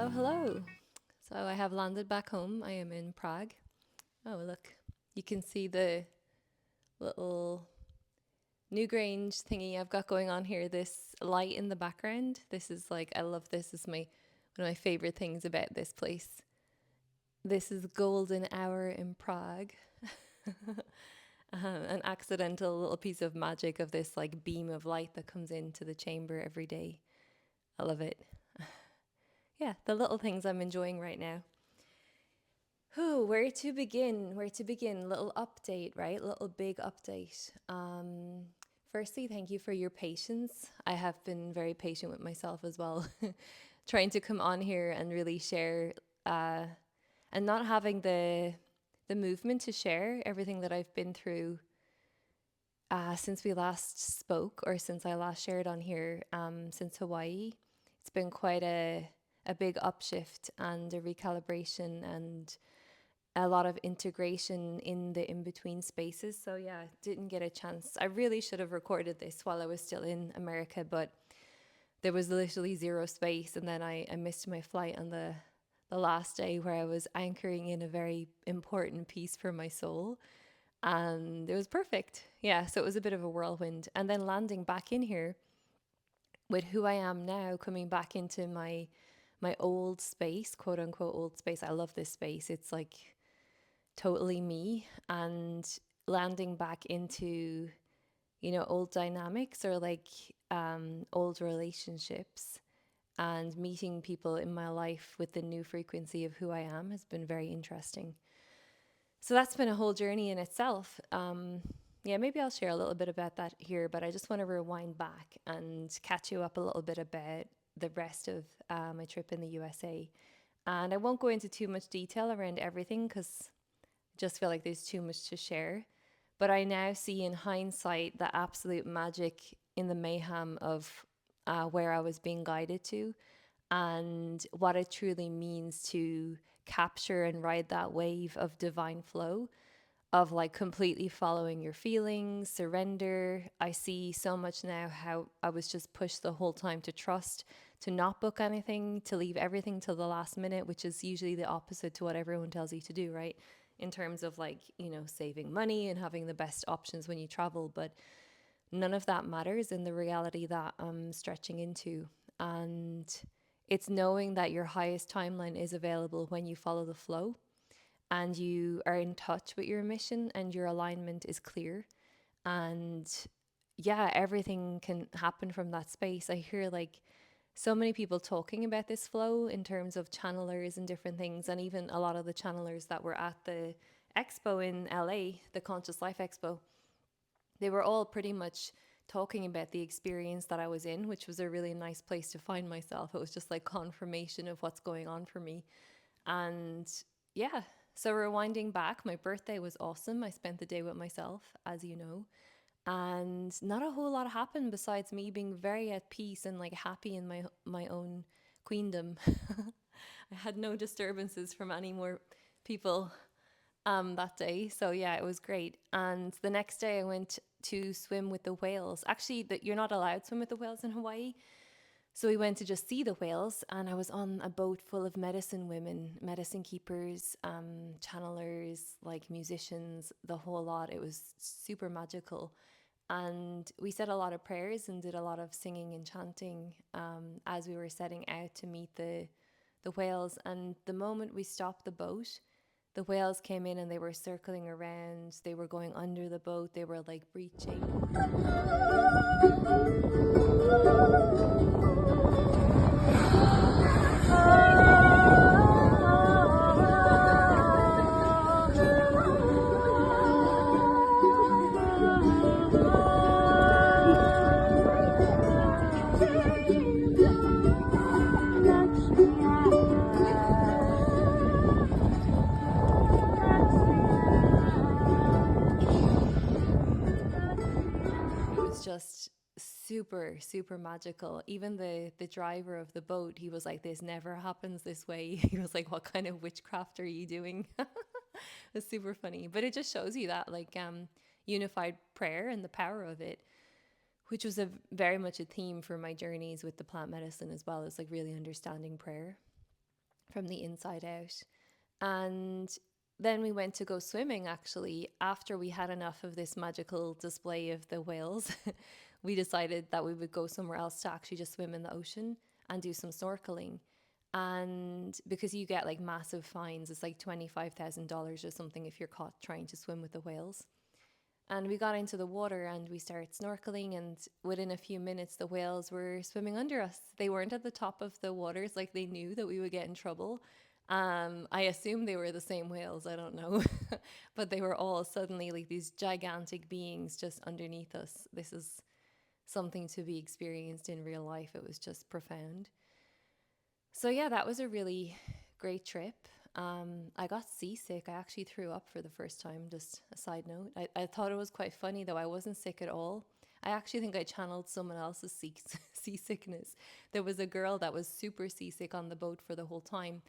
Hello, hello. So I have landed back home. I am in Prague. Oh, look. You can see the little Newgrange thingy I've got going on here. This light in the background. This is like, I love this. This is one of my favorite things about this place. This is golden hour in Prague. An accidental little piece of magic of this like beam of light that comes into the chamber every day. I love it. Yeah, the little things I'm enjoying right now. Where to begin? Where to begin? Little update, right? Little big update. Firstly, thank you for your patience. I have been very patient with myself as well, trying to come on here and really share, uh, and not having the movement to share everything that I've been through since we last spoke, or since I last shared on here, since Hawaii. It's been quite a big upshift and a recalibration and a lot of integration in the in between spaces. So yeah, didn't get a chance. I really should have recorded this while I was still in America, but there was literally zero space, and then I missed my flight on the last day where I was anchoring in a very important piece for my soul. And it was perfect. Yeah, so it was a bit of a whirlwind. And then landing back in here with who I am now, coming back into my old space, quote unquote old space. I love this space. It's like totally me, and landing back into old dynamics, or like old relationships, and meeting people in my life with the new frequency of who I am has been very interesting. So that's been a whole journey in itself. Yeah, maybe I'll share a little bit about that here, but I just want to rewind back and catch you up a little bit about the rest of my trip in the USA. And I won't go into too much detail around everything because just feel like there's too much to share. But I now see in hindsight the absolute magic in the mayhem of where I was being guided to, and what it truly means to capture and ride that wave of divine flow, of like completely following your feelings, surrender. I see so much now how I was just pushed the whole time to trust, to not book anything, to leave everything till the last minute, which is usually the opposite to what everyone tells you to do, right? In terms of like, saving money and having the best options when you travel. But none of that matters in the reality that I'm stretching into. And it's knowing that your highest timeline is available when you follow the flow and you are in touch with your mission and your alignment is clear. And yeah, everything can happen from that space. I hear like so many people talking about this flow in terms of channelers and different things. And even a lot of the channelers that were at the expo in LA, the Conscious Life Expo, they were all pretty much talking about the experience that I was in, which was a really nice place to find myself. It was just like confirmation of what's going on for me. And yeah, so rewinding back, my birthday was awesome. I spent the day with myself, as you know, and not a whole lot happened besides me being very at peace and like happy in my own queendom. I had no disturbances from any more people that day. So yeah, it was great. And the next day I went to swim with the whales. Actually, that you're not allowed to swim with the whales in Hawaii. So we went to just see the whales, and I was on a boat full of medicine women, medicine keepers, channelers, like musicians, the whole lot. It was super magical. And we said a lot of prayers and did a lot of singing and chanting as we were setting out to meet the whales. And the moment we stopped the boat, the whales came in and they were circling around. They were going under the boat. They were like breaching. It was just super super magical. Even the driver of the boat, he was like, this never happens this way. He was like, what kind of witchcraft are you doing? It's super funny, but it just shows you that like unified prayer and the power of it, which was a very much a theme for my journeys with the plant medicine as well, as like really understanding prayer. from the inside out. And then we went to go swimming actually after we had enough of this magical display of the whales. We decided that we would go somewhere else to actually just swim in the ocean and do some snorkeling. And because you get like massive fines, it's like $25,000 or something if you're caught trying to swim with the whales. And we got into the water and we started snorkeling, and within a few minutes, the whales were swimming under us. They weren't at the top of the waters, like they knew that we would get in trouble. I assume they were the same whales, I don't know. But they were all suddenly like these gigantic beings just underneath us. This is something to be experienced in real life. It was just profound. So, yeah, that was a really great trip. I got seasick. I actually threw up for the first time, just a side note. I thought it was quite funny, though. I wasn't sick at all. I actually think I channeled someone else's seasickness. There was a girl that was super seasick on the boat for the whole time.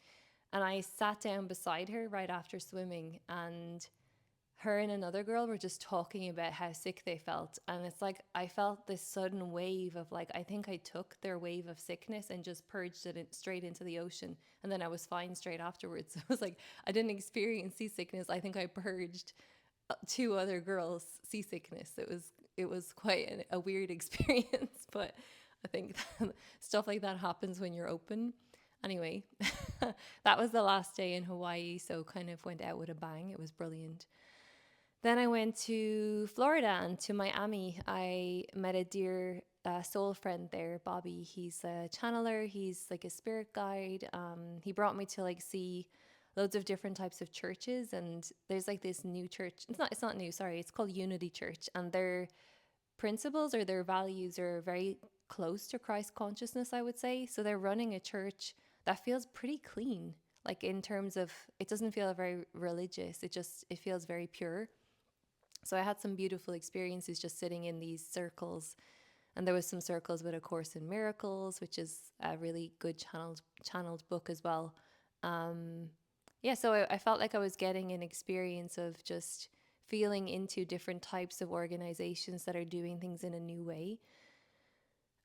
And I sat down beside her right after swimming, and her and another girl were just talking about how sick they felt. And it's like I felt this sudden wave of like, I think I took their wave of sickness and just purged it straight into the ocean. And then I was fine straight afterwards. I was like, I didn't experience seasickness. I think I purged two other girls' seasickness. It was quite a weird experience, but I think that stuff like that happens when you're open. Anyway, that was the last day in Hawaii, so kind of went out with a bang. It was brilliant. Then I went to Florida and to Miami. I met a dear soul friend there, Bobby. He's a channeler. He's like a spirit guide. He brought me to like see loads of different types of churches, and there's like this new church. It's not new. Sorry, it's called Unity Church, and their principles or their values are very close to Christ consciousness, I would say. So they're running a church that feels pretty clean, like in terms of it doesn't feel very religious. It feels very pure. So I had some beautiful experiences just sitting in these circles. And there was some circles with A Course in Miracles, which is a really good channeled book as well. Um, yeah, so I felt like I was getting an experience of just feeling into different types of organizations that are doing things in a new way.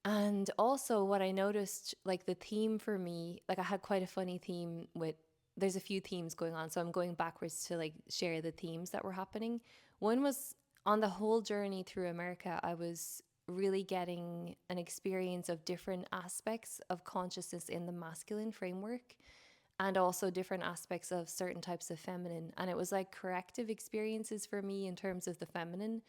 And also, what I noticed, like the theme for me, like I had quite a funny theme with, there's a few themes going on. So I'm going backwards to like share the themes that were happening. One was on the whole journey through America, I was really getting an experience of different aspects of consciousness in the masculine framework and also different aspects of certain types of feminine. And it was like corrective experiences for me in terms of the feminine,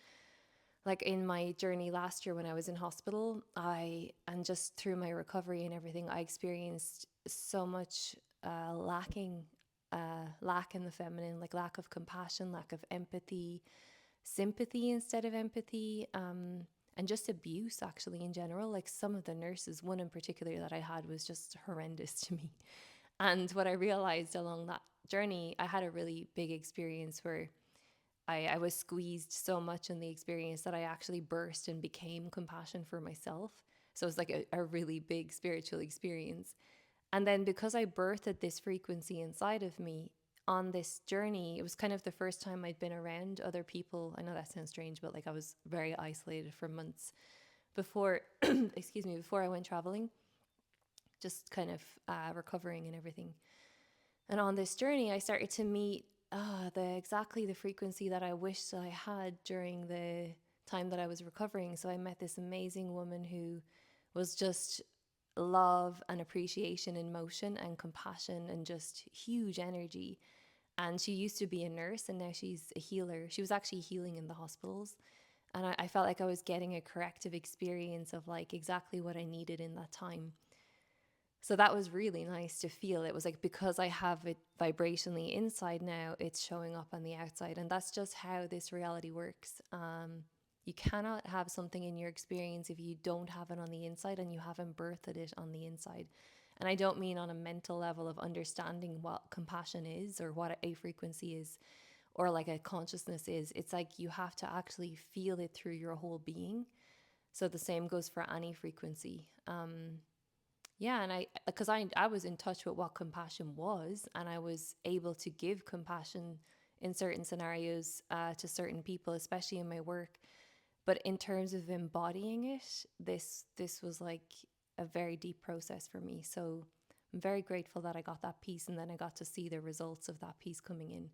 like in my journey last year when I was in hospital, and just through my recovery and everything, I experienced so much lack in the feminine, like lack of compassion, lack of empathy, sympathy instead of empathy, and just abuse actually in general. Like some of the nurses, one in particular that I had was just horrendous to me. And what I realized along that journey, I had a really big experience where I was squeezed so much in the experience that I actually burst and became compassion for myself. So it was like a really big spiritual experience. And then because I birthed this frequency inside of me on this journey, it was kind of the first time I'd been around other people. I know that sounds strange, but like I was very isolated for months before, excuse me, before I went traveling, just kind of recovering and everything. And on this journey, I started to meet exactly the frequency that I wished I had during the time that I was recovering. So I met this amazing woman who was just love and appreciation in motion and compassion and just huge energy. And she used to be a nurse and now she's a healer. She was actually healing in the hospitals. And I felt like I was getting a corrective experience of like exactly what I needed in that time. So that was really nice to feel. It was like because I have it vibrationally inside now, it's showing up on the outside. And that's just how this reality works. You cannot have something in your experience if you don't have it on the inside and you haven't birthed it on the inside. And I don't mean on a mental level of understanding what compassion is or what a frequency is or like a consciousness is. It's like you have to actually feel it through your whole being. So the same goes for any frequency. Yeah, and because I was in touch with what compassion was, and I was able to give compassion in certain scenarios to certain people, especially in my work. But in terms of embodying it, this was like a very deep process for me. So I'm very grateful that I got that piece, and then I got to see the results of that piece coming in.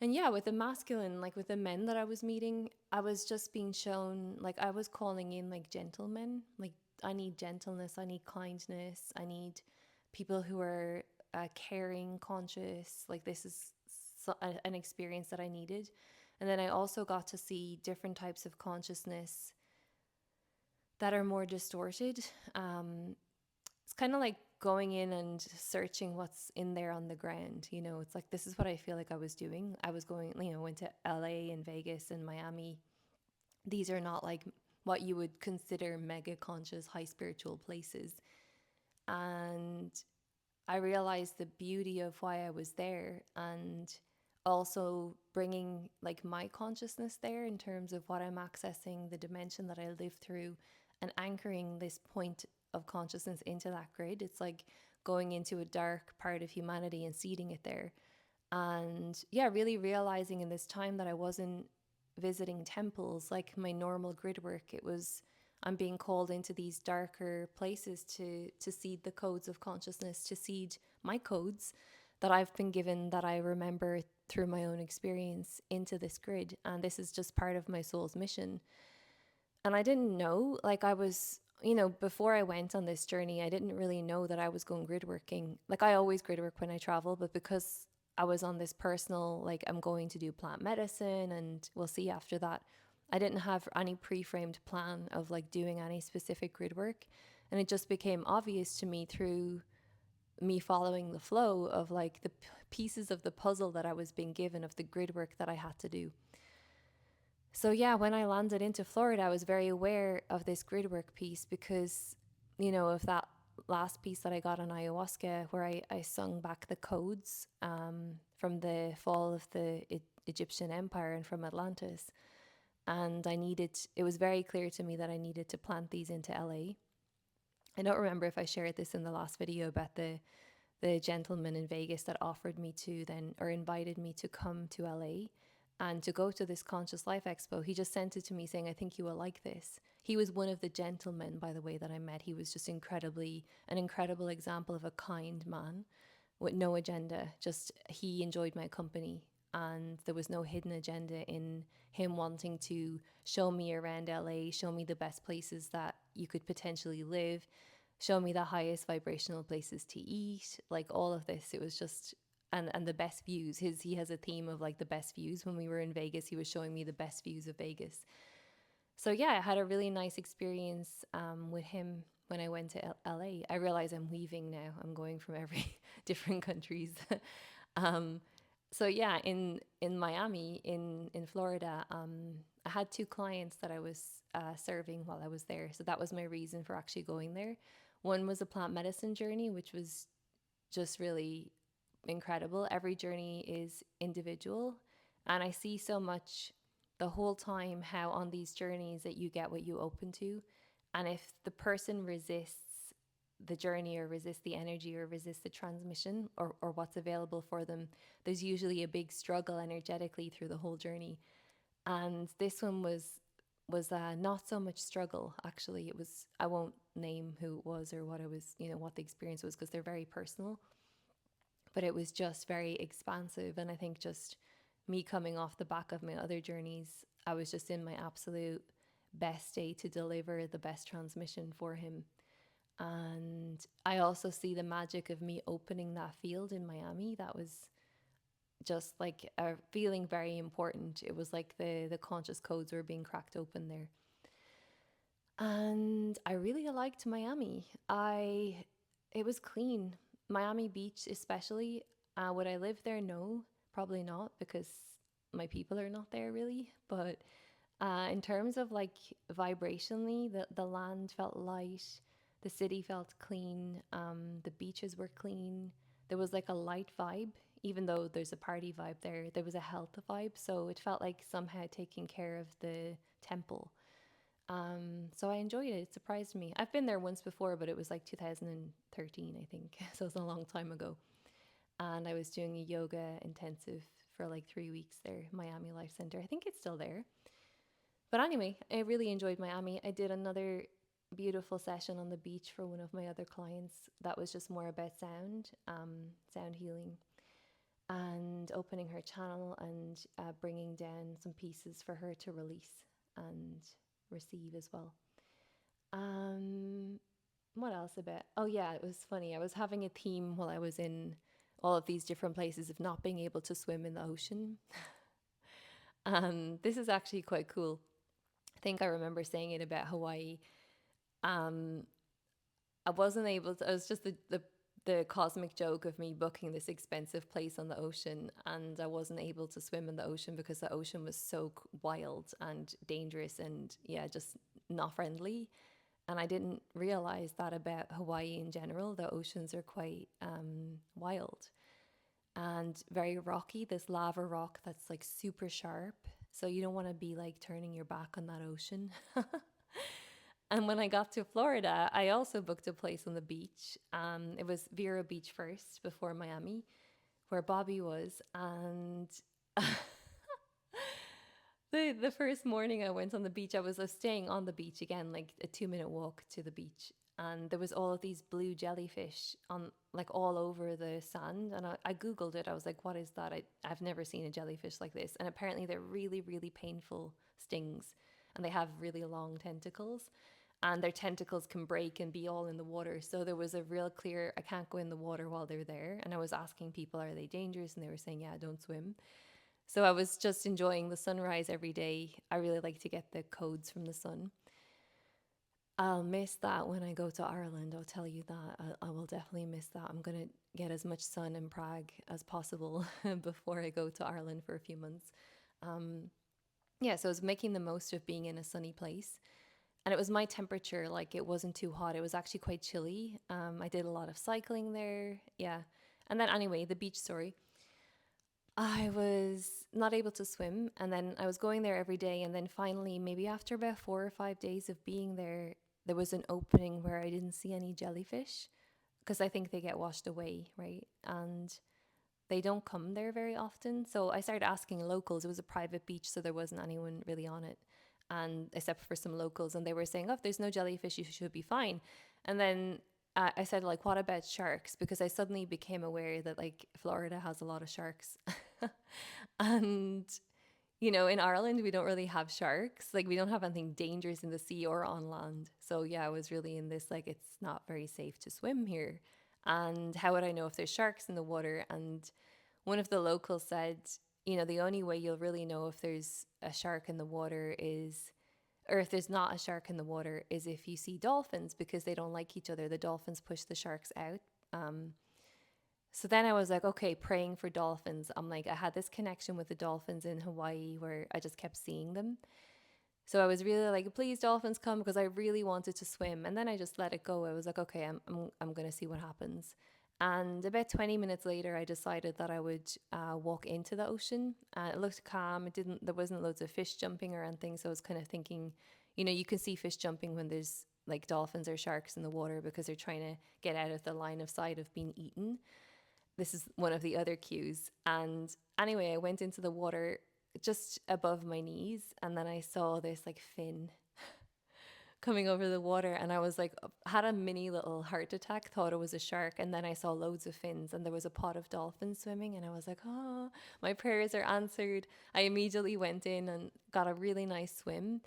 And yeah, with the masculine, like with the men that I was meeting, I was just being shown, like, I was calling in like gentlemen. Like, I need gentleness, I need kindness, I need people who are caring, conscious. Like, this is an experience that I needed. And then I also got to see different types of consciousness that are more distorted. It's kind of like going in and searching what's in there on the ground. You know, it's like, this is what I feel like I was doing. I was going, you know, went to LA and Vegas and Miami. These are not like what you would consider mega conscious, high spiritual places. And I realized the beauty of why I was there, and also bringing like my consciousness there in terms of what I'm accessing, the dimension that I live through, and anchoring this point of consciousness into that grid. It's like going into a dark part of humanity and seeding it there. And yeah, really realizing in this time that I wasn't visiting temples like my normal grid work. It was, I'm being called into these darker places to seed the codes of consciousness, to seed my codes that I've been given, that I remember through my own experience, into this grid. And this is just part of my soul's mission. And I didn't know, like, I was, you know, before I went on this journey, I didn't really know that I was going grid working. Like, I always grid work when I travel, but because I was on this personal, like, I'm going to do plant medicine and we'll see after that, I didn't have any pre-framed plan of like doing any specific grid work. And it just became obvious to me through me following the flow of like the pieces of the puzzle that I was being given of the grid work that I had to do. So yeah, when I landed into Florida, I was very aware of this grid work piece because, you know, of that last piece that I got on ayahuasca, where I sung back the codes from the fall of the Egyptian Empire and from Atlantis. And it was very clear to me that I needed to plant these into LA. I don't remember if I shared this in the last video about the gentleman in Vegas that offered me to then, or invited me to come to LA and to go to this Conscious Life Expo. He just sent it to me saying, I think you will like this. He was one of the gentlemen, by the way, that I met. He was just an incredible example of a kind man with no agenda. Just, he enjoyed my company. And there was no hidden agenda in him wanting to show me around LA, show me the best places that you could potentially live, show me the highest vibrational places to eat, like all of this. It was just, and the best views. He has a theme of like the best views. When we were in Vegas, he was showing me the best views of Vegas. So yeah, I had a really nice experience with him when I went to LA. I realize I'm weaving now. I'm going from every different countries. So yeah, in Miami, in Florida, I had two clients that I was serving while I was there. So that was my reason for actually going there. One was a plant medicine journey, which was just really incredible. Every journey is individual, and I see so much the whole time how on these journeys that you get what you open to. And if the person resists the journey or resist the energy or resist the transmission or what's available for them, there's usually a big struggle energetically through the whole journey. And this one was not so much struggle. Actually, it was, I won't name who it was or what it was, you know, what the experience was, because they're very personal, but it was just very expansive. And I think just me coming off the back of my other journeys, I was just in my absolute best state to deliver the best transmission for him. And I also see the magic of me opening that field in Miami. That was just like a feeling very important. It was like the conscious codes were being cracked open there. And I really liked Miami. It was clean. Miami Beach especially. Would I live there? No, probably not, because my people are not there really. But in terms of like vibrationally, the land felt light. The city felt clean. The beaches were clean. There was like a light vibe, even though there's a party vibe there. There was a health vibe, so it felt like somehow taking care of the temple. So I enjoyed it. It surprised me. I've been there once before, but it was like 2013, I think. So it was a long time ago. And I was doing a yoga intensive for like 3 weeks there, Miami Life Center. I think it's still there. But anyway, I really enjoyed Miami. I did another beautiful session on the beach for one of my other clients that was just more about sound, sound healing, and opening her channel and bringing down some pieces for her to release and receive as well. Um, what else about? Oh, yeah, it was funny. I was having a theme while I was in all of these different places of not being able to swim in the ocean. And this is actually quite cool. I think I remember saying it about Hawaii. Um, I wasn't able to, it was just the cosmic joke of me booking this expensive place on the ocean, and I wasn't able to swim in the ocean because the ocean was so wild and dangerous and, yeah, just not friendly. And I didn't realize that about Hawaii in general. The oceans are quite wild and very rocky, this lava rock that's like super sharp. So you don't want to be like turning your back on that ocean. And when I got to Florida, I also booked a place on the beach. It was Vero Beach first before Miami, where Bobby was. And the first morning I went on the beach, I was staying on the beach again, like a 2 minute walk to the beach. And there was all of these blue jellyfish on like all over the sand. And I Googled it. I was like, what is that? I've never seen a jellyfish like this. And apparently they're really, really painful stings. And they have really long tentacles. And their tentacles can break and be all in the water. So there was a real clear, I can't go in the water while they're there. And I was asking people, are they dangerous? And they were saying, yeah, don't swim. So I was just enjoying the sunrise every day. I really like to get the codes from the sun. I'll miss that when I go to Ireland. I'll tell you that. I will definitely miss that. I'm going to get as much sun in Prague as possible before I go to Ireland for a few months. Um, yeah, so I was making the most of being in a sunny place. And it was my temperature, like it wasn't too hot. It was actually quite chilly. I did a lot of cycling there. Yeah. And then, anyway, the beach story. I was not able to swim. And then I was going there every day. And then finally, maybe after about 4 or 5 days of being there, there was an opening where I didn't see any jellyfish because I think they get washed away, right? And they don't come there very often. So I started asking locals. It was a private beach, so there wasn't anyone really on it, and except for some locals, and they were saying, "Oh, if there's no jellyfish, you should be fine." And then I said, like, "What about sharks?" Because I suddenly became aware that like Florida has a lot of sharks, and in Ireland we don't really have sharks. Like we don't have anything dangerous in the sea or on land. So yeah, I was really in this like it's not very safe to swim here. And how would I know if there's sharks in the water? And one of the locals said, the only way you'll really know if there's a shark in the water is, or if there's not a shark in the water, is if you see dolphins because they don't like each other. The dolphins push the sharks out. So then I was like, okay, praying for dolphins. I'm like, I had this connection with the dolphins in Hawaii where I just kept seeing them. So I was really like, please, dolphins, come, because I really wanted to swim. And then I just let it go. I was like, okay, I'm going to see what happens. And about 20 minutes later, I decided that I would walk into the ocean. It looked calm. There wasn't loads of fish jumping or anything. So I was kind of thinking, you can see fish jumping when there's like dolphins or sharks in the water because they're trying to get out of the line of sight of being eaten. This is one of the other cues. And anyway, I went into the water just above my knees, and then I saw this like fin coming over the water, and I was like, had a mini little heart attack, thought it was a shark. And then I saw loads of fins, and there was a pod of dolphins swimming, and I was like, oh, my prayers are answered. I immediately went in and got a really nice swim.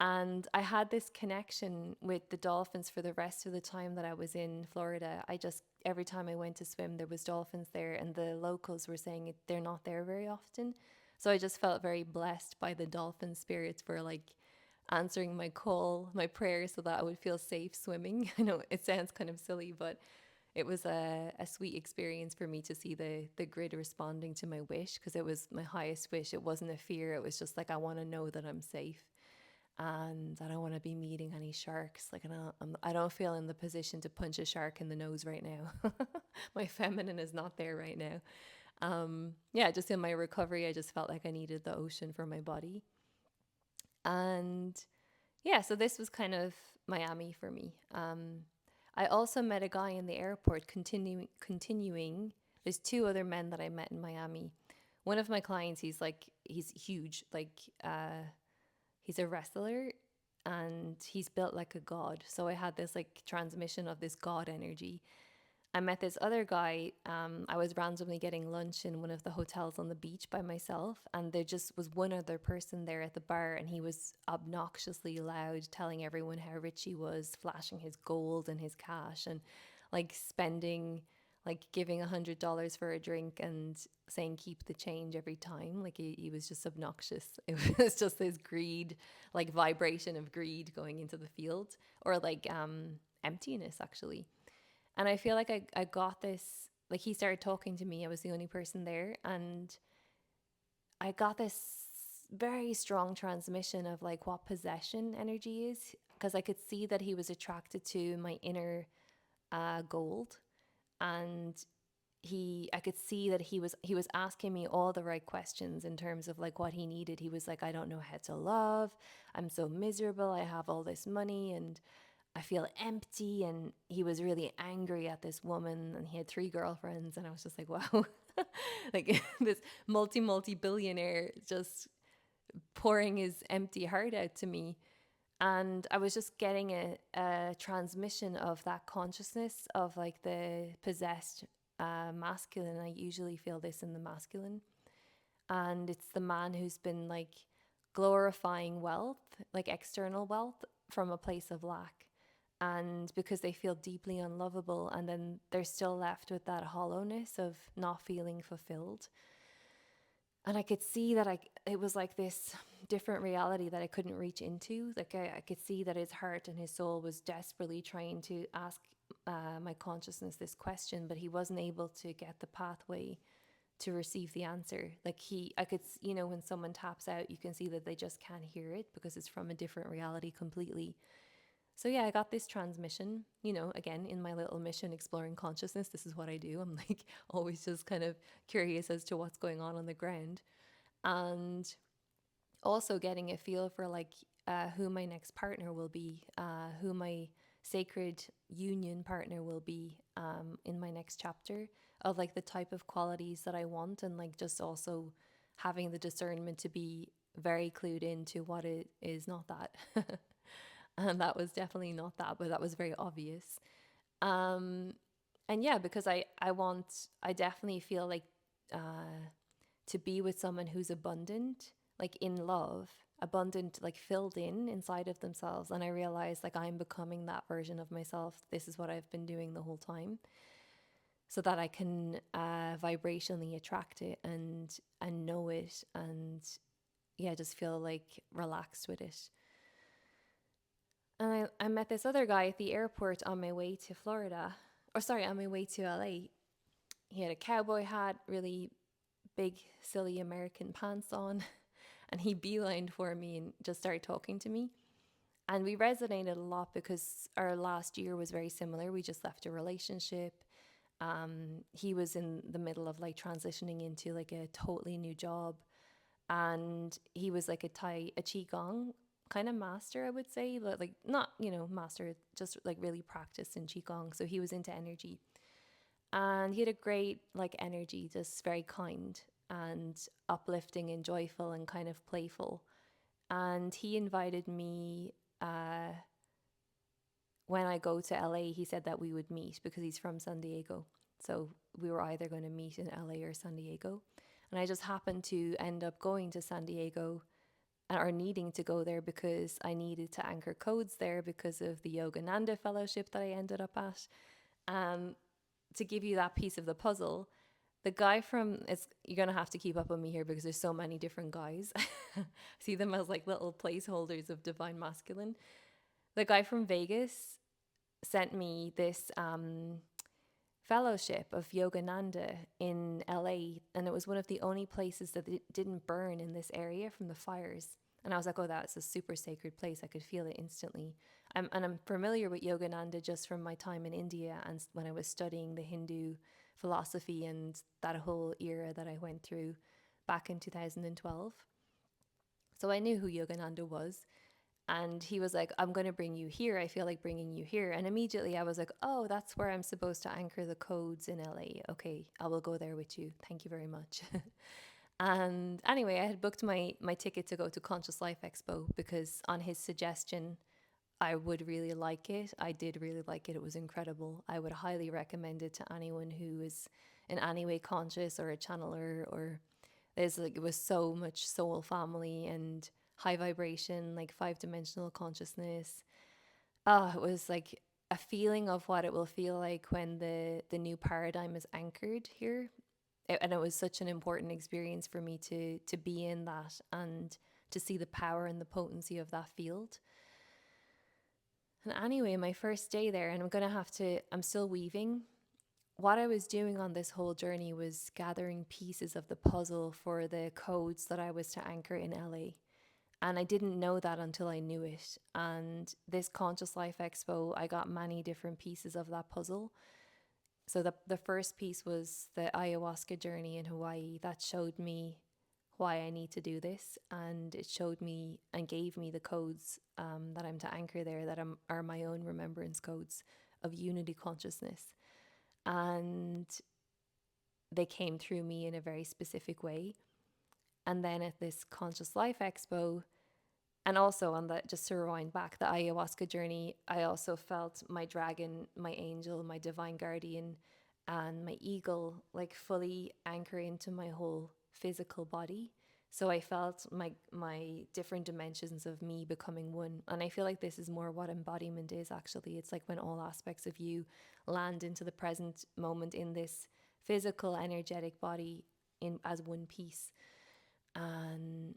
And I had this connection with the dolphins for the rest of the time that I was in Florida. Every time I went to swim, there was dolphins there, and the locals were saying they're not there very often. So I just felt very blessed by the dolphin spirits for like answering my call, my prayer, so that I would feel safe swimming. I know it sounds kind of silly, but it was a sweet experience for me to see the grid responding to my wish, because it was my highest wish. It wasn't a fear. It was just like, I want to know that I'm safe and I don't want to be meeting any sharks. Like I don't feel in the position to punch a shark in the nose right now. My feminine is not there right now. Yeah, just in my recovery, I just felt like I needed the ocean for my body. And yeah, so this was kind of Miami for me. I also met a guy in the airport continuing. There's two other men that I met in Miami. One of my clients, he's huge, like he's a wrestler, and he's built like a god. So I had this like transmission of this god energy. I met this other guy. I was randomly getting lunch in one of the hotels on the beach by myself, and there just was one other person there at the bar, and he was obnoxiously loud, telling everyone how rich he was, flashing his gold and his cash, and like spending, like giving $100 for a drink and saying keep the change every time. Like he was just obnoxious. It was just this greed, like vibration of greed going into the field, or like emptiness actually. And I feel like I got this, like he started talking to me. I was the only person there. And I got this very strong transmission of like what possession energy is. Because I could see that he was attracted to my inner gold. And I could see that he was asking me all the right questions in terms of like what he needed. He was like, I don't know how to love. I'm so miserable. I have all this money and I feel empty. And he was really angry at this woman, and he had three girlfriends. And I was just like, wow, like this multi billionaire just pouring his empty heart out to me. And I was just getting a transmission of that consciousness of like the possessed masculine. I usually feel this in the masculine. And it's the man who's been like glorifying wealth, like external wealth, from a place of lack. And because they feel deeply unlovable, and then they're still left with that hollowness of not feeling fulfilled. And I could see that it was like this different reality that I couldn't reach into. Like I could see that his heart and his soul was desperately trying to ask my consciousness this question, but he wasn't able to get the pathway to receive the answer. Like I could, when someone taps out, you can see that they just can't hear it because it's from a different reality completely. So yeah, I got this transmission, again, in my little mission exploring consciousness. This is what I do. I'm like always just kind of curious as to what's going on the ground. And also getting a feel for like who my next partner will be, who my sacred union partner will be in my next chapter, of like the type of qualities that I want, and like just also having the discernment to be very clued into what it is not that. And that was definitely not that, but that was very obvious. Um, and yeah, because I definitely feel like to be with someone who's abundant, like in love, abundant, like filled in inside of themselves. And I realized like I'm becoming that version of myself. This is what I've been doing the whole time, so that I can vibrationally attract it and know it, and yeah, just feel like relaxed with it. And I met this other guy at the airport on my way to Florida, or sorry, on my way to LA. He had a cowboy hat, really big, silly American pants on, and he beelined for me and just started talking to me. And we resonated a lot because our last year was very similar. We just left a relationship. He was in the middle of like transitioning into like a totally new job, and he was like a qigong kind of master, I would say, but like not master, just like really practiced in qigong. So he was into energy, and he had a great like energy, just very kind and uplifting and joyful and kind of playful. And he invited me when I go to LA. He said that we would meet because he's from San Diego. So we were either going to meet in LA or San Diego. And I just happened to end up going to San Diego, or needing to go there because I needed to anchor codes there because of the Yogananda fellowship that I ended up at. To give you that piece of the puzzle, the guy from you're gonna have to keep up with me here because there's so many different guys. See them as like little placeholders of divine masculine. The guy from Vegas sent me this fellowship of Yogananda in LA, and it was one of the only places that it didn't burn in this area from the fires. And I was like, oh, that's a super sacred place. I could feel it instantly. And I'm familiar with Yogananda just from my time in India and when I was studying the Hindu philosophy and that whole era that I went through back in 2012. So I knew who Yogananda was. And he was like, I'm going to bring you here. I feel like bringing you here. And immediately I was like, oh, that's where I'm supposed to anchor the codes in LA. Okay, I will go there with you. Thank you very much. And anyway, I had booked my ticket to go to Conscious Life Expo because on his suggestion, I would really like it. I did really like it. It was incredible. I would highly recommend it to anyone who is in any way conscious or a channeler, or there's like, it was so much soul family and high vibration, like 5 dimensional consciousness. Oh, it was like a feeling of what it will feel like when the new paradigm is anchored here. And it was such an important experience for me to be in that and to see the power and the potency of that field. And anyway, my first day there, and I'm still weaving. What I was doing on this whole journey was gathering pieces of the puzzle for the codes that I was to anchor in LA. And I didn't know that until I knew it. And this Conscious Life Expo, I got many different pieces of that puzzle. So the first piece was the ayahuasca journey in Hawaii. That showed me why I need to do this, and it showed me and gave me the codes that I'm to anchor there, that are my own remembrance codes of unity consciousness, and they came through me in a very specific way. And then at this Conscious Life Expo, and also on that, just to rewind back, the ayahuasca journey, I also felt my dragon, my angel, my divine guardian, and my eagle like fully anchor into my whole physical body. So I felt my different dimensions of me becoming one. And I feel like this is more what embodiment is actually. It's like when all aspects of you land into the present moment in this physical, energetic body in as one piece. And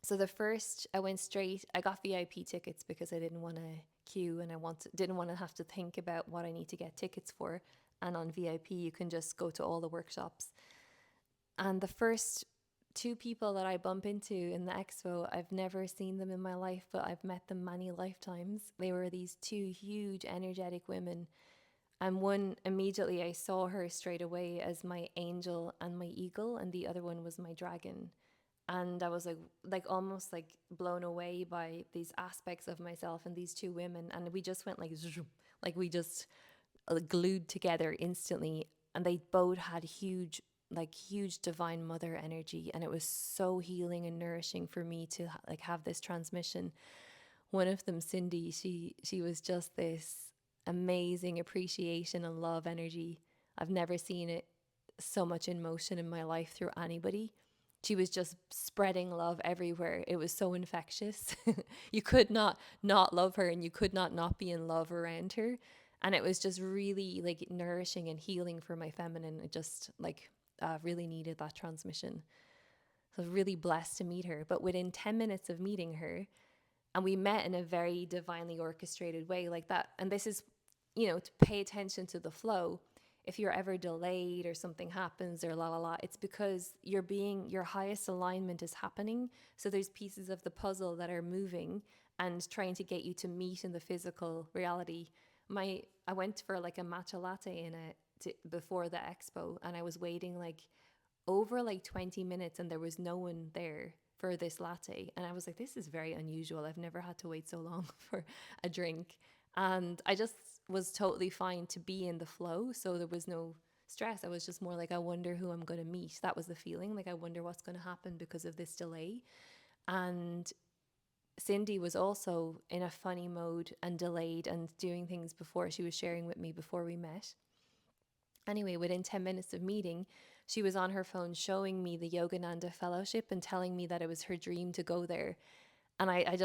so I went straight. I got VIP tickets because I didn't want to queue, and didn't want to have to think about what I need to get tickets for. And on VIP, you can just go to all the workshops. And the first two people that I bump into in the expo, I've never seen them in my life, but I've met them many lifetimes. They were these two huge, energetic women. And one, immediately, I saw her straight away as my angel and my eagle, and the other one was my dragon. And I was like almost like blown away by these aspects of myself and these two women, and we just went like zoom, like we just glued together instantly. And they both had huge divine mother energy, and it was so healing and nourishing for me to like have this transmission. One of them, Cindy, she was just this amazing appreciation and love energy. I've never seen it so much in motion in my life through anybody. She was just spreading love everywhere. It was so infectious. You could not love her, and you could not be in love around her. And it was just really like nourishing and healing for my feminine. It just like really needed that transmission. So I was really blessed to meet her. But within 10 minutes of meeting her, and we met in a very divinely orchestrated way like that. And this is, to pay attention to the flow. If you're ever delayed or something happens or la la la, it's because your highest alignment is happening. So there's pieces of the puzzle that are moving and trying to get you to meet in the physical reality. I went for like a matcha latte before the expo, and I was waiting like over like 20 minutes, and there was no one there for this latte. And I was like, this is very unusual. I've never had to wait so long for a drink. And I just was totally fine to be in the flow. So there was no stress. I was just more like, I wonder who I'm going to meet. That was the feeling. Like, I wonder what's going to happen because of this delay. And Cindy was also in a funny mode and delayed and doing things before she was sharing with me before we met. Anyway, within 10 minutes of meeting, she was on her phone showing me the Yogananda Fellowship and telling me that it was her dream to go there. And I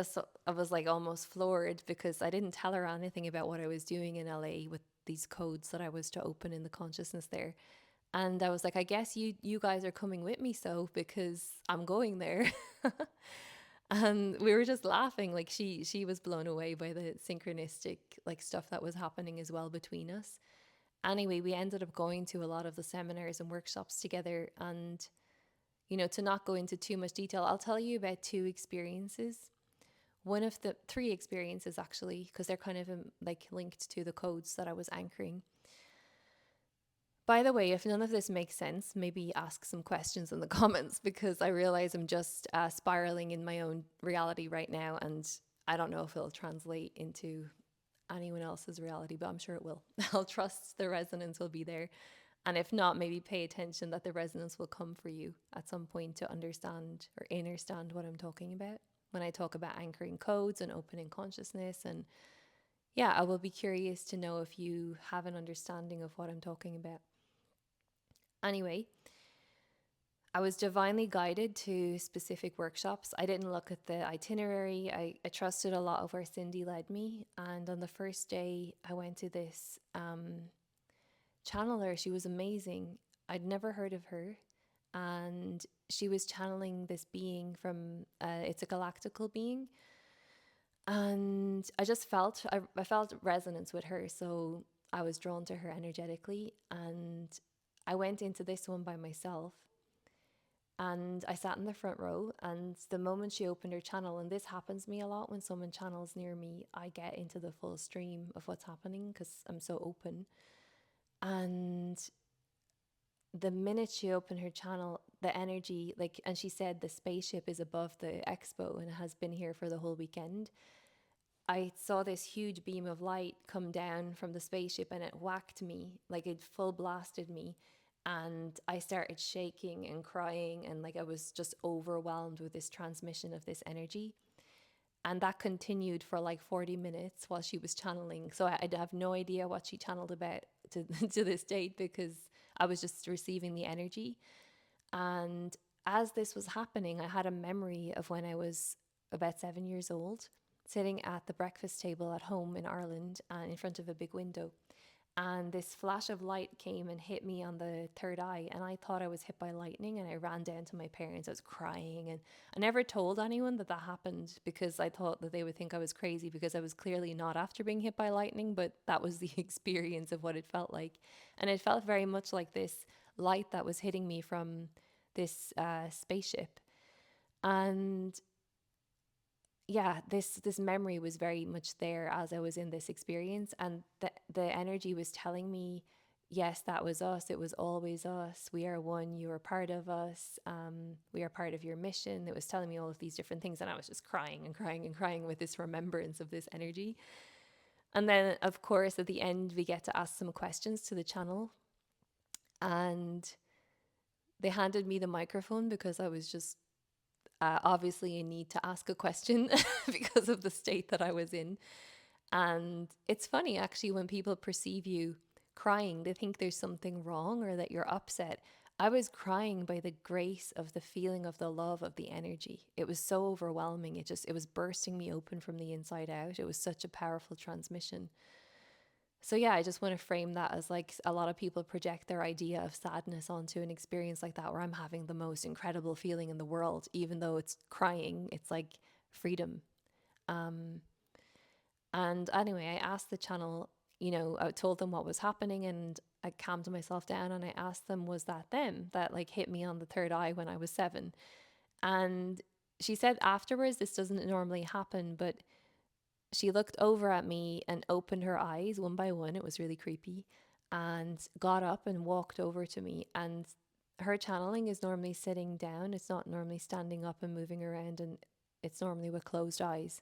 was like almost floored because I didn't tell her anything about what I was doing in LA with these codes that I was to open in the consciousness there. And I was like, I guess you guys are coming with me, so because I'm going there. And we were just laughing. Like she was blown away by the synchronistic like stuff that was happening as well between us. Anyway, we ended up going to a lot of the seminars and workshops together. And, to not go into too much detail, I'll tell you about two experiences. One of the three experiences, actually, because they're kind of like linked to the codes that I was anchoring. By the way, if none of this makes sense, maybe ask some questions in the comments, because I realize I'm just spiraling in my own reality right now, and I don't know if it'll translate into anyone else's reality, but I'm sure it will. I'll trust the resonance will be there. And if not, maybe pay attention that the resonance will come for you at some point to understand or understand what I'm talking about when I talk about anchoring codes and opening consciousness. And yeah, I will be curious to know if you have an understanding of what I'm talking about. Anyway, I was divinely guided to specific workshops. I didn't look at the itinerary. I trusted a lot of where Cindy led me. And on the first day, I went to this channeler. She was amazing. I'd never heard of her. And she was channeling this being from, it's a galactical being. And I just felt, I felt resonance with her. So I was drawn to her energetically. And I went into this one by myself. And I sat in the front row, and the moment she opened her channel, and this happens to me a lot when someone channels near me, I get into the full stream of what's happening because I'm so open. And the minute she opened her channel, the energy, like, and she said the spaceship is above the expo and has been here for the whole weekend. I saw this huge beam of light come down from the spaceship, and it whacked me, like it full blasted me. And I started shaking and crying, and like I was just overwhelmed with this transmission of this energy. And that continued for like 40 minutes while she was channeling. So I'd have no idea what she channeled about to, to this date, because I was just receiving the energy. And as this was happening, I had a memory of when I was about 7 years old, sitting at the breakfast table at home in Ireland and in front of a big window. And this flash of light came and hit me on the third eye, and I thought I was hit by lightning, and I ran down to my parents. I was crying, and I never told anyone that that happened because I thought that they would think I was crazy, because I was clearly not after being hit by lightning, but that was the experience of what it felt like. And it felt very much like this light that was hitting me from this spaceship. And yeah, this memory was very much there as I was in this experience, and the energy was telling me, yes, that was us. It was always us. We are one. You are part of us. We are part of your mission. It was telling me all of these different things, and I was just crying and crying and crying with this remembrance of this energy. And then, of course, at the end, we get to ask some questions to the channel, and they handed me the microphone because I was just obviously a need to ask a question because of the state that I was in. And it's funny, actually, when people perceive you crying, they think there's something wrong or that you're upset. I was crying by the grace of the feeling of the love of the energy. It was so overwhelming. It was bursting me open from the inside out. It was such a powerful transmission. So yeah, I just want to frame that as like a lot of people project their idea of sadness onto an experience like that, where I'm having the most incredible feeling in the world, even though it's crying, it's like freedom. And anyway, I asked the channel, I told them what was happening, and I calmed myself down, and I asked them, was that them that like hit me on the third eye when I was 7? And she said afterwards, this doesn't normally happen, but she looked over at me and opened her eyes one by one. It was really creepy, and got up and walked over to me. And her channeling is normally sitting down. It's not normally standing up and moving around, and it's normally with closed eyes.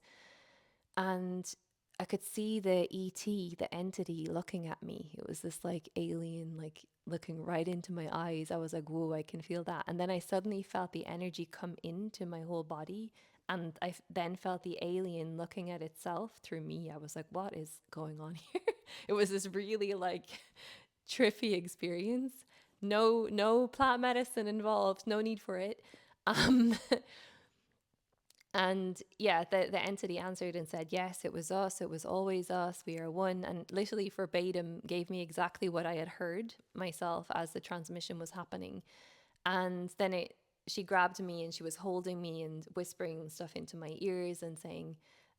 And I could see the ET, the entity, looking at me. It was this like alien, like looking right into my eyes. I was like, whoa, I can feel that. And then I suddenly felt the energy come into my whole body. And then felt the alien looking at itself through me. I was like, what is going on here? It was this really like trippy experience. No plant medicine involved, no need for it. Um, And yeah, the entity answered and said, yes, it was us. It was always us. We are one. And literally verbatim gave me exactly what I had heard myself as the transmission was happening. And then she grabbed me, and she was holding me and whispering stuff into my ears and saying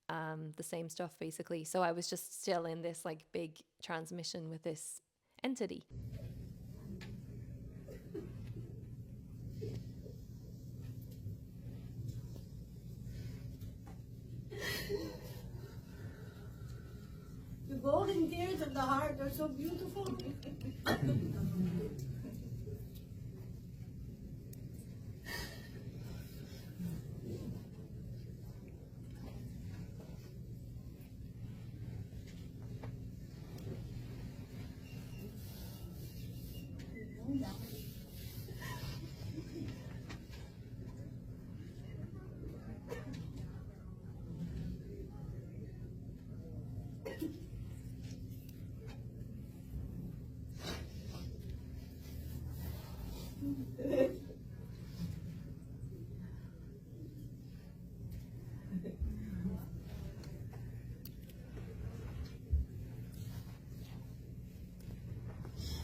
the same stuff, basically. So I was just still in this like big transmission with this entity. The golden tears of the heart are so beautiful.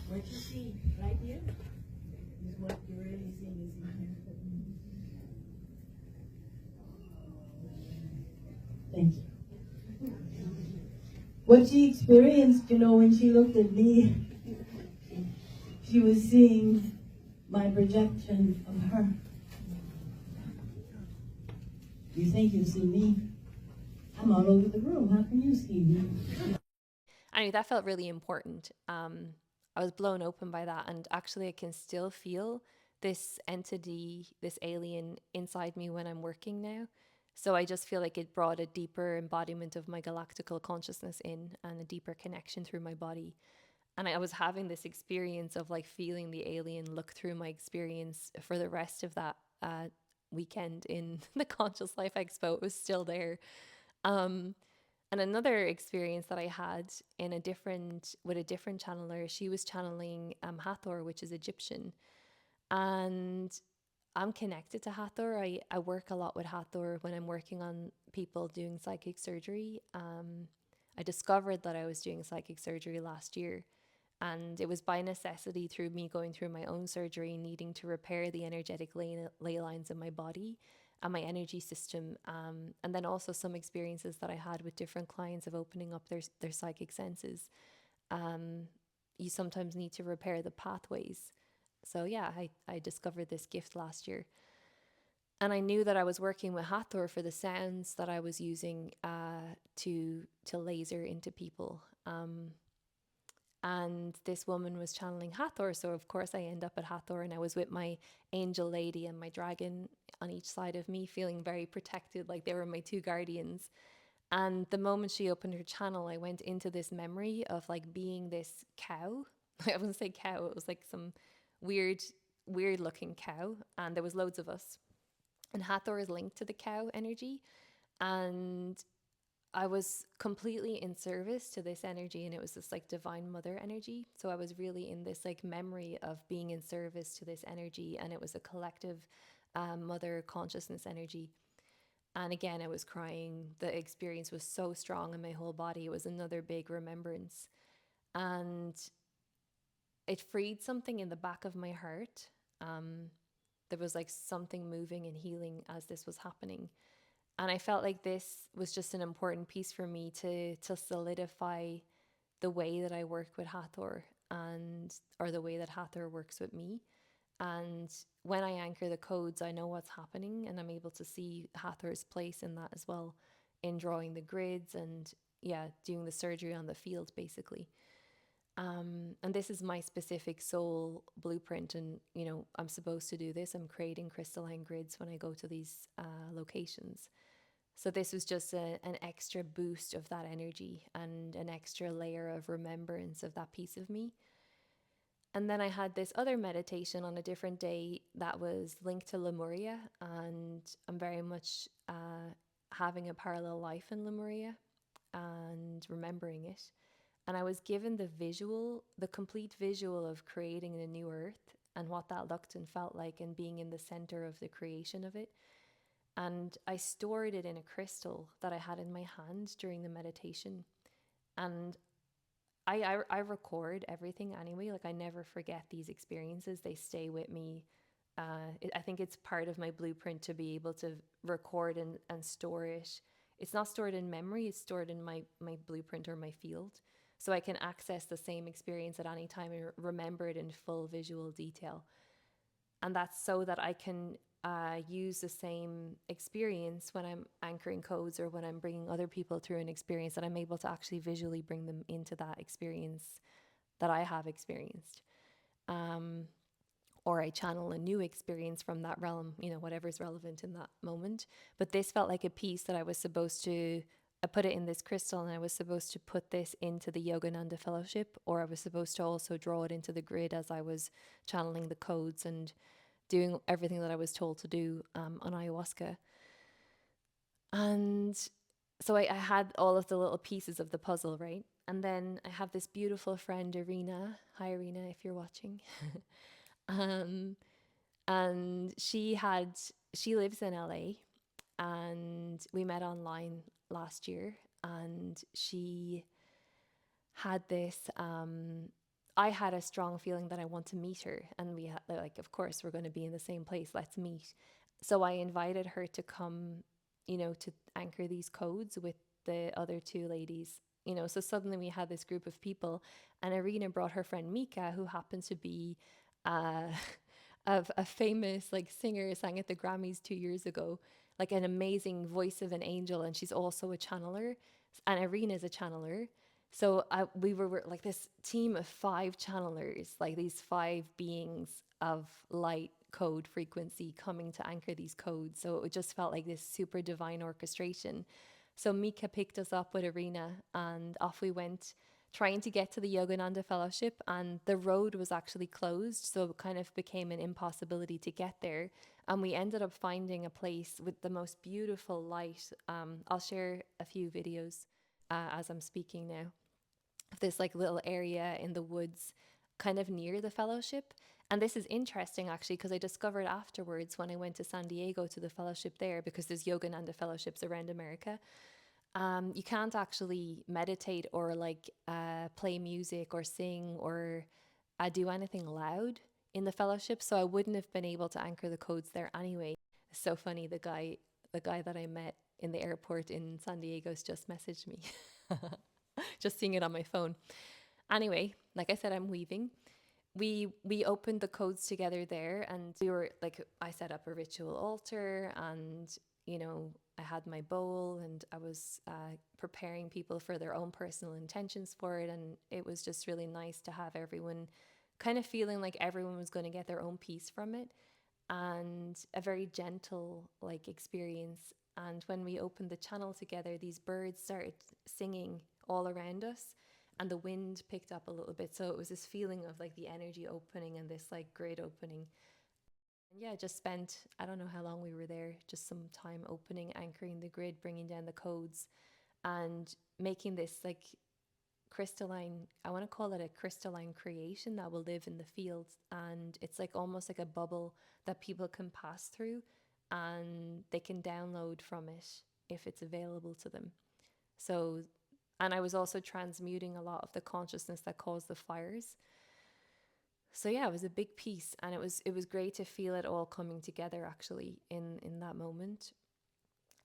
What you see right here is what you're really seeing is in here. Thank you. What she experienced, you know, when she looked at me, she was seeing my projection of her. You think you see me? I'm all over the room. How can you see me? Anyway, that felt really important. I was blown open by that, and actually, I can still feel this entity, this alien inside me when I'm working now. So I just feel like it brought a deeper embodiment of my galactical consciousness in and a deeper connection through my body. And I was having this experience of like feeling the alien look through my experience for the rest of that weekend in the Conscious Life Expo. It was still there. Um, and another experience that I had in a different with a different channeler, she was channeling Hathor, which is Egyptian, and I'm connected to Hathor. I work a lot with Hathor when I'm working on people doing psychic surgery. I discovered that I was doing psychic surgery last year, and it was by necessity through me going through my own surgery, needing to repair the energetic ley lines in my body and my energy system. And then also some experiences that I had with different clients of opening up their psychic senses. You sometimes need to repair the pathways. So yeah, I discovered this gift last year. And I knew that I was working with Hathor for the sounds that I was using to laser into people. And this woman was channeling Hathor. So, of course, I end up at Hathor, and I was with my angel lady and my dragon on each side of me, feeling very protected, like they were my two guardians. And the moment she opened her channel, I went into this memory of like being this cow. I wouldn't say cow, it was like some weird, weird looking cow. And there was loads of us. And Hathor is linked to the cow energy. And I was completely in service to this energy, and it was this like divine mother energy. So I was really in this like memory of being in service to this energy, and it was a collective mother consciousness energy. And again, I was crying. The experience was so strong in my whole body. It was another big remembrance, and it freed something in the back of my heart. There was like something moving and healing as this was happening. And I felt like this was just an important piece for me to solidify the way that I work with Hathor, and or the way that Hathor works with me. And when I anchor the codes, I know what's happening, and I'm able to see Hathor's place in that as well, in drawing the grids and yeah, doing the surgery on the field basically. And this is my specific soul blueprint, and you know, I'm supposed to do this. I'm creating crystalline grids when I go to these locations. So this was just an extra boost of that energy and an extra layer of remembrance of that piece of me. And then I had this other meditation on a different day that was linked to Lemuria, and I'm very much having a parallel life in Lemuria and remembering it. And I was given the visual, the complete visual of creating a new earth and what that looked and felt like, and being in the center of the creation of it. And I stored it in a crystal that I had in my hand during the meditation. And I record everything anyway. Like I never forget these experiences. They stay with me. I think it's part of my blueprint to be able to record and store it. It's not stored in memory, it's stored in my blueprint or my field. So I can access the same experience at any time and remember it in full visual detail. And that's so that I can use the same experience when I'm anchoring codes or when I'm bringing other people through an experience, that I'm able to actually visually bring them into that experience that I have experienced. Or I channel a new experience from that realm, you know, whatever's relevant in that moment. But this felt like a piece that I was supposed to, I put it in this crystal, and I was supposed to put this into the Yogananda Fellowship, or I was supposed to also draw it into the grid as I was channeling the codes and doing everything that I was told to do on ayahuasca. And so I had all of the little pieces of the puzzle, right? And then I have this beautiful friend, Irina. Hi, Irina, if you're watching. um, and she lives in LA, and we met online last year, and she had this I had a strong feeling that I want to meet her, and we had like, of course, we're going to be in the same place. Let's meet. So I invited her to come, to anchor these codes with the other two ladies. So suddenly we had this group of people, and Irina brought her friend Mika, who happened to be uh, of a famous like singer, sang at the Grammys 2 years ago, like an amazing voice of an angel, and she's also a channeler, and Irina is a channeler. So we were like this team of five channelers, like these five beings of light code frequency coming to anchor these codes. So it just felt like this super divine orchestration. So Mika picked us up with Irina and off we went, trying to get to the Yogananda Fellowship, and the road was actually closed. So it kind of became an impossibility to get there. And we ended up finding a place with the most beautiful light. I'll share a few videos as I'm speaking now, of this like little area in the woods kind of near the fellowship. And this is interesting actually, because I discovered afterwards when I went to San Diego to the fellowship there, because there's Yogananda fellowships around America. You can't actually meditate or like play music or sing or do anything loud in the fellowship. So I wouldn't have been able to anchor the codes there anyway. It's so funny. The guy that I met in the airport in San Diego's just messaged me. Just seeing it on my phone. Anyway, like I said, I'm weaving. We opened the codes together there, and we were like, I set up a ritual altar, and I had my bowl, and I was preparing people for their own personal intentions for it, and it was just really nice to have everyone kind of feeling like everyone was going to get their own piece from it, and a very gentle like experience. And when we opened the channel together, these birds started singing all around us, and the wind picked up a little bit. So it was this feeling of like the energy opening and this like grid opening. And yeah, just spent, I don't know how long we were there, just some time opening, anchoring the grid, bringing down the codes, and making this like crystalline, I want to call it a crystalline creation that will live in the field. And it's like almost like a bubble that people can pass through, and they can download from it if it's available to them. So, and I was also transmuting a lot of the consciousness that caused the fires. So yeah, it was a big piece, and it was great to feel it all coming together actually in that moment.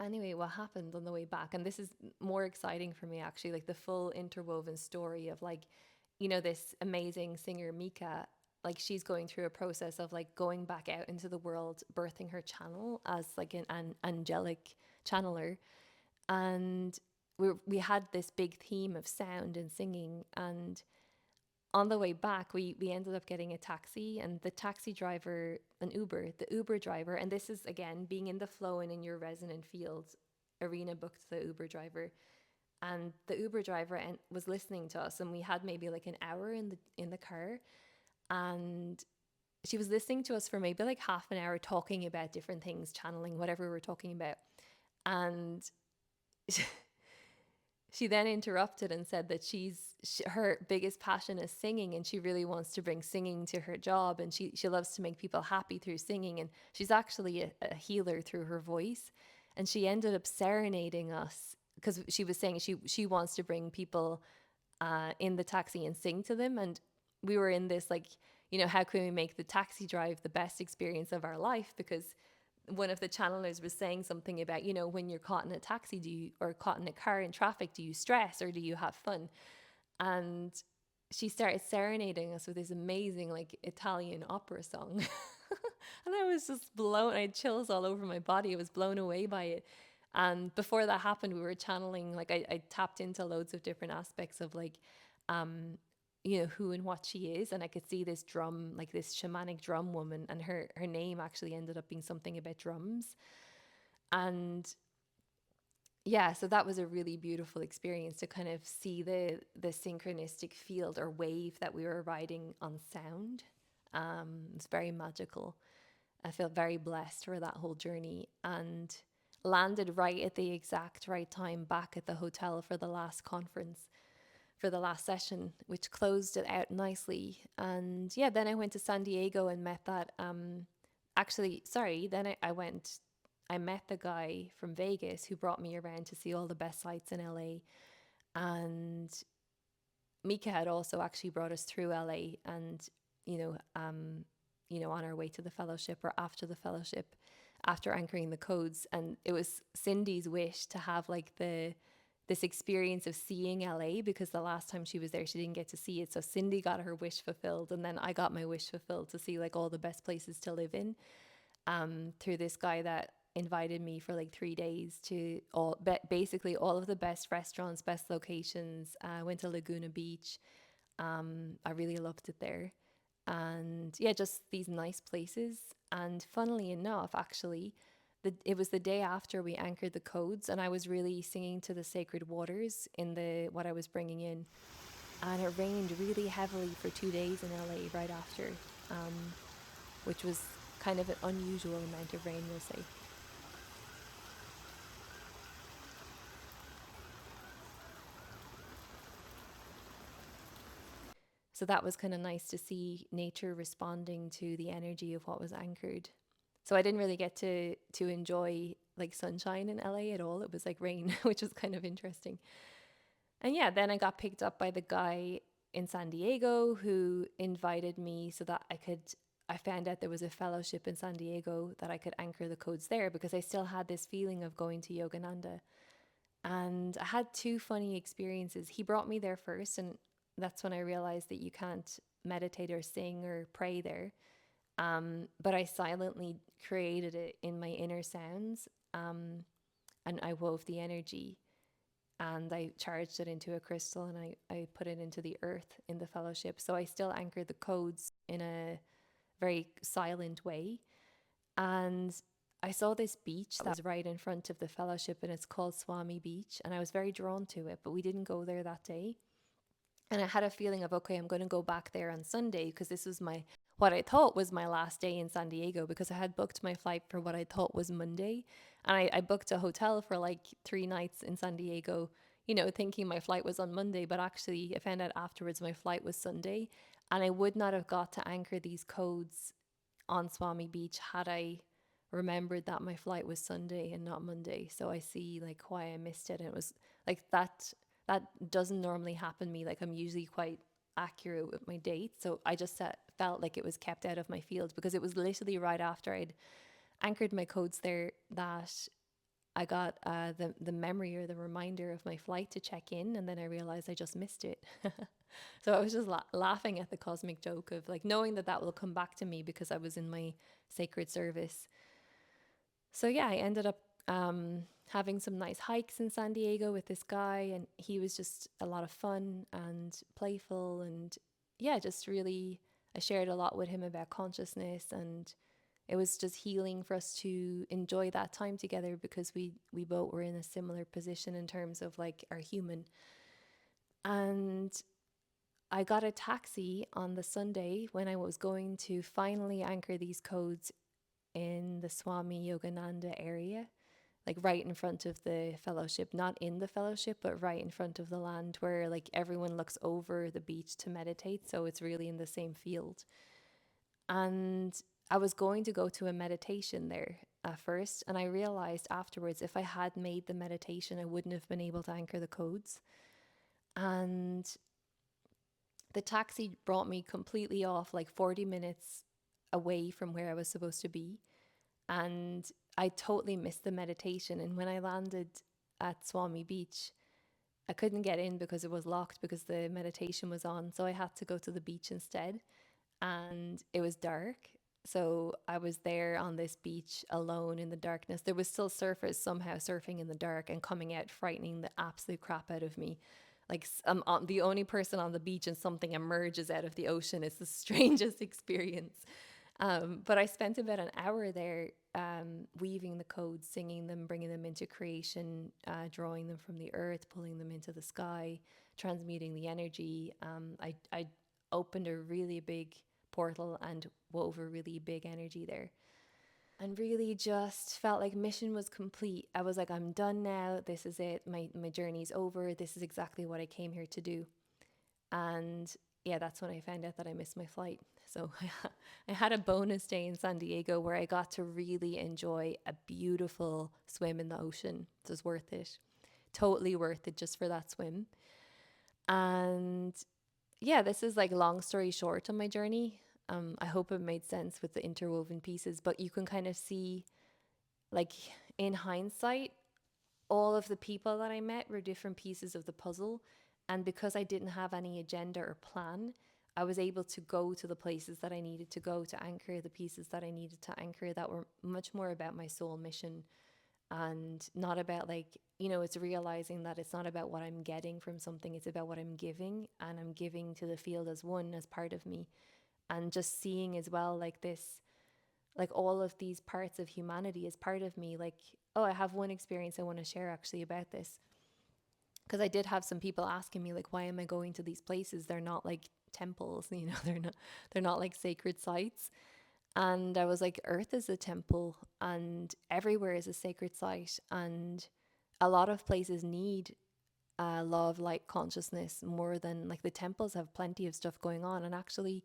Anyway, what happened on the way back, and this is more exciting for me actually, like the full interwoven story of like, this amazing singer Mika, like she's going through a process of like going back out into the world, birthing her channel as like an angelic channeler. And we had this big theme of sound and singing, and on the way back we ended up getting a taxi, and the taxi driver, the Uber driver, and this is again being in the flow and in your resonant field. Irina booked the Uber driver, and the Uber driver was listening to us, and we had maybe like an hour in the car, and she was listening to us for maybe like half an hour talking about different things, channeling whatever we were talking about. And she then interrupted and said that her biggest passion is singing, and she really wants to bring singing to her job, and she loves to make people happy through singing, and she's actually a healer through her voice. And she ended up serenading us because she was saying she wants to bring people in the taxi and sing to them. And we were in this like, how can we make the taxi drive the best experience of our life? Because one of the channelers was saying something about, when you're caught in a taxi, or caught in a car in traffic, do you stress or do you have fun? And she started serenading us with this amazing like Italian opera song. And I was just blown. I had chills all over my body. I was blown away by it. And before that happened, we were channeling, like I tapped into loads of different aspects of like, who and what she is. And I could see this drum, like this shamanic drum woman, and her name actually ended up being something about drums. And yeah, so that was a really beautiful experience to kind of see the synchronistic field or wave that we were riding on sound. It's very magical. I felt very blessed for that whole journey, and landed right at the exact right time back at the hotel for the last conference, for the last session, which closed it out nicely. And yeah, then I went to San Diego and met that. Then I met the guy from Vegas who brought me around to see all the best sites in LA. And Mika had also actually brought us through LA, and you know, on our way to the fellowship or after the fellowship, after anchoring the codes, and it was Cindy's wish to have like this experience of seeing LA, because the last time she was there she didn't get to see it. So Cindy got her wish fulfilled, and then I got my wish fulfilled to see like all the best places to live in, through this guy that invited me for like 3 days to basically all of the best restaurants, best locations. I went to Laguna Beach. I really loved it there. And yeah, just these nice places. And funnily enough, actually, it was the day after we anchored the codes, and I was really singing to the sacred waters in the what I was bringing in. And it rained really heavily for 2 days in LA right after, which was kind of an unusual amount of rain, we'll say. So that was kind of nice to see nature responding to the energy of what was anchored. So I didn't really get to enjoy like sunshine in LA at all. It was like rain, which was kind of interesting. And yeah, then I got picked up by the guy in San Diego who invited me so that I found out there was a fellowship in San Diego that I could anchor the codes there, because I still had this feeling of going to Yogananda. And I had two funny experiences. He brought me there first, and that's when I realized that you can't meditate or sing or pray there. But I silently created it in my inner sounds, and I wove the energy, and I charged it into a crystal, and I put it into the earth in the fellowship. So I still anchored the codes in a very silent way. And I saw this beach that was right in front of the fellowship, and it's called Swami Beach. And I was very drawn to it, but we didn't go there that day. And I had a feeling of, okay, I'm going to go back there on Sunday, because this was what I thought was my last day in San Diego, because I had booked my flight for what I thought was Monday. And I booked a hotel for like 3 nights in San Diego, thinking my flight was on Monday. But actually, I found out afterwards my flight was Sunday. And I would not have got to anchor these codes on Swami Beach had I remembered that my flight was Sunday and not Monday. So I see like why I missed it. And it was like that doesn't normally happen to me. Like I'm usually quite accurate with my dates. So I just felt like it was kept out of my field, because it was literally right after I'd anchored my codes there that I got the memory or the reminder of my flight to check in, and then I realized I just missed it. So I was just laughing at the cosmic joke of like knowing that will come back to me because I was in my sacred service. So yeah, I ended up having some nice hikes in San Diego with this guy, and he was just a lot of fun and playful, and yeah, just really, I shared a lot with him about consciousness, and it was just healing for us to enjoy that time together, because we both were in a similar position in terms of like our human. And I got a taxi on the Sunday when I was going to finally anchor these codes in the Swami Yogananda area, like right in front of the fellowship, not in the fellowship, but right in front of the land where like everyone looks over the beach to meditate. So it's really in the same field. And I was going to go to a meditation there at first. And I realized afterwards, if I had made the meditation, I wouldn't have been able to anchor the codes. And the taxi brought me completely off, like 40 minutes away from where I was supposed to be. And I totally missed the meditation. And when I landed at Swami Beach, I couldn't get in because it was locked, because the meditation was on. So I had to go to the beach instead. And it was dark. So I was there on this beach alone in the darkness. There was still surfers somehow surfing in the dark and coming out, frightening the absolute crap out of me. Like I'm the only person on the beach, and something emerges out of the ocean. It's the strangest experience. But I spent about an hour there, weaving the codes, singing them, bringing them into creation, drawing them from the earth, pulling them into the sky, transmuting the energy. I opened a really big portal and wove a really big energy there, and really just felt like mission was complete. I was like, I'm done now. This is it. My journey's over. This is exactly what I came here to do. And yeah, that's when I found out that I missed my flight. So I had a bonus day in San Diego where I got to really enjoy a beautiful swim in the ocean. It was worth it. Totally worth it just for that swim. And yeah, this is like long story short on my journey. I hope it made sense with the interwoven pieces, but you can kind of see, like, in hindsight, all of the people that I met were different pieces of the puzzle. And because I didn't have any agenda or plan, I was able to go to the places that I needed to go to anchor the pieces that I needed to anchor that were much more about my soul mission and not about, like, it's realizing that it's not about what I'm getting from something, it's about what I'm giving, and I'm giving to the field as one, as part of me. And just seeing as well, like, this, like, all of these parts of humanity as part of me. Like, oh, I have one experience I want to share actually about this, because I did have some people asking me, like, why am I going to these places? They're not like temples, they're not like sacred sites. And I was like, Earth is a temple and everywhere is a sacred site. And a lot of places need law of light consciousness more than, like, the temples have plenty of stuff going on. And actually,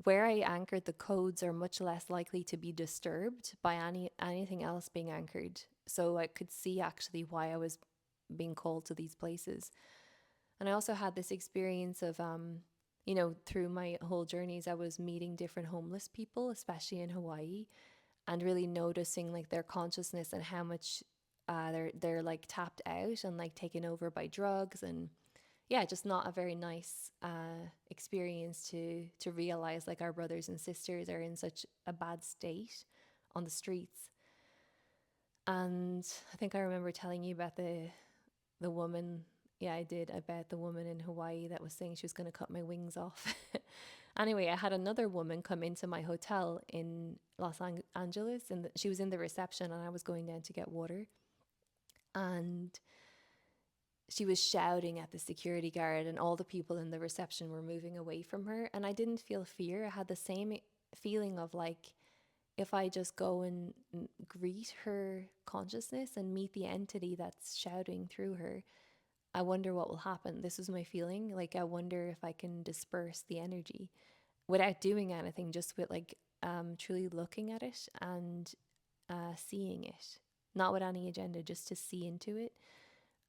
where I anchored the codes are much less likely to be disturbed by anything else being anchored. So I could see actually why I was being called to these places. And I also had this experience of, through my whole journeys, I was meeting different homeless people, especially in Hawaii, and really noticing, like, their consciousness and how much they're like tapped out and like taken over by drugs. And yeah, just not a very nice experience to realize, like, our brothers and sisters are in such a bad state on the streets. And I think I remember telling you about the woman. Yeah, I did, about the woman in Hawaii that was saying she was going to cut my wings off. Anyway, I had another woman come into my hotel in Los Angeles, and she was in the reception, and I was going down to get water. And she was shouting at the security guard, and all the people in the reception were moving away from her. And I didn't feel fear. I had the same feeling of, like, if I just go and greet her consciousness and meet the entity that's shouting through her, I wonder what will happen. This was my feeling. Like, I wonder if I can disperse the energy without doing anything, just with, like, truly looking at it and seeing it, not with any agenda, just to see into it.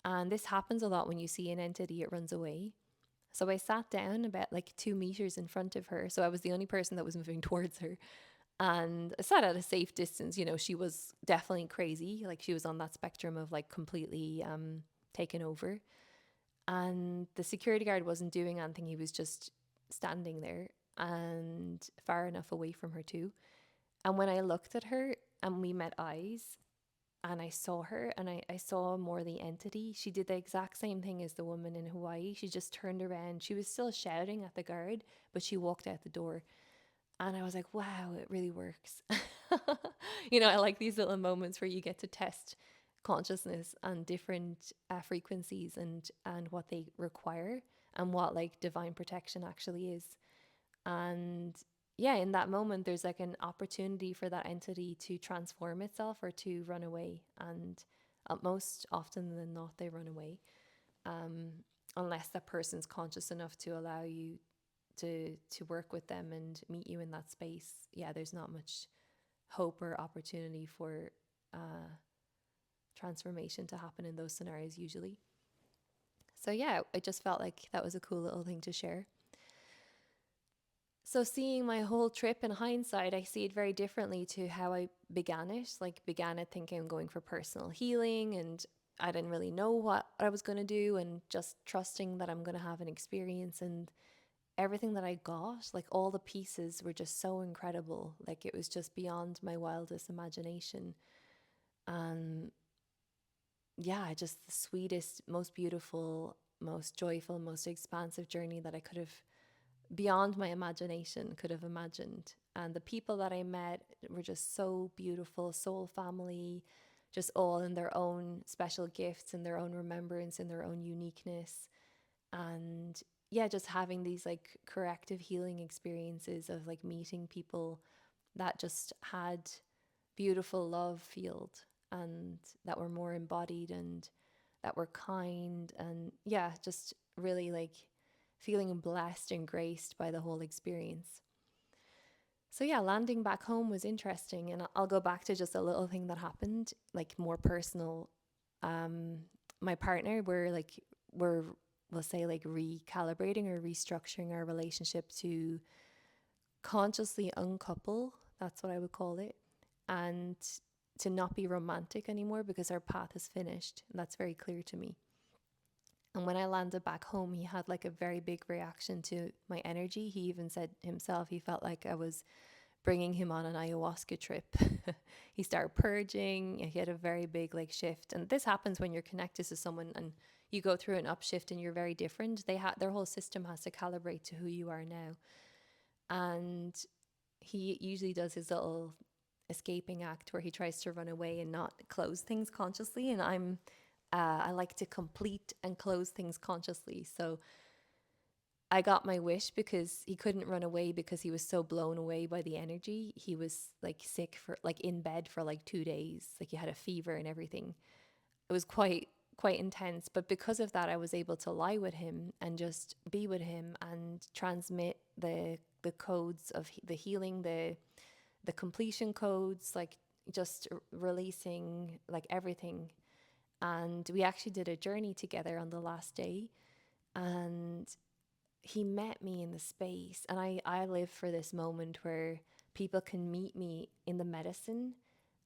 And this happens a lot when you see an entity, it runs away. So I sat down about like 2 meters in front of her. So I was the only person that was moving towards her. And I sat at a safe distance. She was definitely crazy. Like, she was on that spectrum of, like, completely taken over. And the security guard wasn't doing anything. He was just standing there and far enough away from her too. And when I looked at her and we met eyes, and I saw her, and I saw more the entity. She did the exact same thing as the woman in Hawaii. She just turned around. She was still shouting at the guard, but she walked out the door. And I was like, wow, it really works. I like these little moments where you get to test consciousness and different frequencies and what they require, and what, like, divine protection actually is. And yeah, in that moment, there's like an opportunity for that entity to transform itself or to run away. And most often than not, they run away, unless that person's conscious enough to allow you to work with them and meet you in that space. Yeah, there's not much hope or opportunity for transformation to happen in those scenarios usually. So yeah, I just felt like that was a cool little thing to share. So seeing my whole trip in hindsight, I see it very differently to how I began it. Like, began it thinking I'm going for personal healing, and I didn't really know what I was going to do, and just trusting that I'm going to have an experience. And everything that I got, like, all the pieces were just so incredible. Like, it was just beyond my wildest imagination. Yeah, just the sweetest, most beautiful, most joyful, most expansive journey that I could have, beyond my imagination, could have imagined. And the people that I met were just so beautiful, soul family, just all in their own special gifts, in their own remembrance, in their own uniqueness. And yeah, just having these, like, corrective healing experiences of, like, meeting people that just had beautiful love field, and that were more embodied, and that were kind, and yeah, just really, like, feeling blessed and graced by the whole experience. So yeah, landing back home was interesting, and I'll go back to just a little thing that happened, like, more personal. My partner, we're we'll say like recalibrating or restructuring our relationship to consciously uncouple. That's what I would call it. And to not be romantic anymore because our path is finished. And that's very clear to me. And when I landed back home, he had like a very big reaction to my energy. He even said himself, he felt like I was bringing him on an ayahuasca trip. He started purging. He had a very big like shift. And this happens when you're connected to someone and you go through an upshift and you're very different. Their whole system has to calibrate to who you are now. And he usually does his little escaping act where he tries to run away and not close things consciously. And I like to complete and close things consciously. So I got my wish because he couldn't run away because he was so blown away by the energy. He was like sick for like in bed for like 2 days. Like he had a fever and everything. It was quite intense. But because of that, I was able to lie with him and just be with him and transmit the codes of the healing, the completion codes, like just releasing like everything. And we actually did a journey together on the last day. And he met me in the space. And I live for this moment where people can meet me in the medicine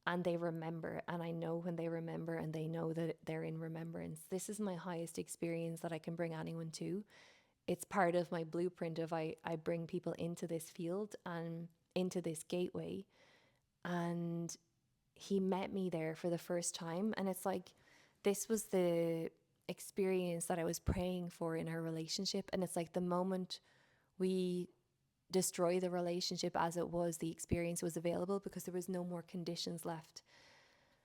and they remember. And I know when they remember and they know that they're in remembrance. This is my highest experience that I can bring anyone to. It's part of my blueprint of I bring people into this field and into this gateway. And he met me there for the first time. And it's like, this was the experience that I was praying for in our relationship. And it's like the moment we destroy the relationship as it was, the experience was available because there was no more conditions left.